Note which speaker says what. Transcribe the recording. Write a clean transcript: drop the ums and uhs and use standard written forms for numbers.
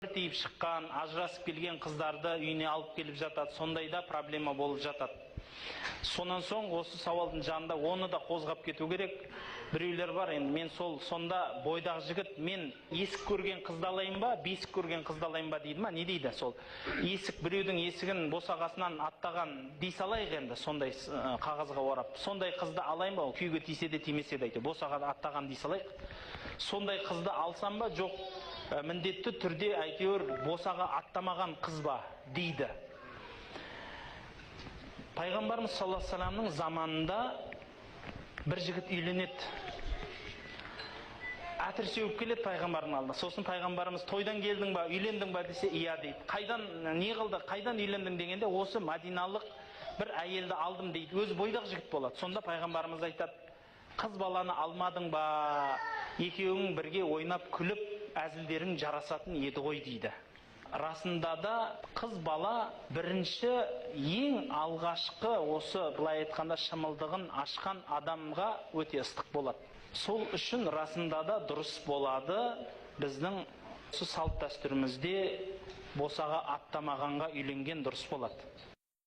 Speaker 1: тиіп шыққан, ажырасып келген қыздарды үйіне алып келіп жатады. Сондайда проблема болып жатады. Сонан соң осы сауалдың жанында оны да қозғап кету керек. Біреулер бар, енді мен сонда бойдағы жігіт, мен есік көрген қызды алайын ба, бесік көрген қызды алайын ба дейді ма, не дейді? Сол есік, біреудің есігін босағасынан аттаған дей салайық енді, сондай қағазға орап. Сондай қызды алайын ба, күйге тисе де тимесе де дейді, босағада аттаған дей салайық. Сондай қызды алсам ба, жоқ, міндетті түрде әйтеуір босаға аттамаған қыз ба дейді. Пайғамбарымыз саллаллаху алейхи вассаламның заманында бір жігіт үйленеді. Әтір сеуіп келеді пайғамбардың алдына. Сосын пайғамбарымыз тойдан келдің ба, үйлендің ба десе, иә дейді. Қайдан, не қылды, қайдан үйлендің дегенде, осы мәдиналық бір әйелді алдым дейді. Өзі бойдақ жігіт болады. Сонда пайғамбарымыз айтады, қыз баланы алмадың ба, екеуің бірге ойнап күліп әзілдерің жарасатын еді ғой дейді. Расында да қыз бала бірінші, ең алғашқы осы былай айтқанда шымылдығын ашқан адамға өте ыстық болады. Сол үшін расында да дұрыс болады біздің салт дәстүрімізде босаға аттамағанға үйленген дұрыс болады.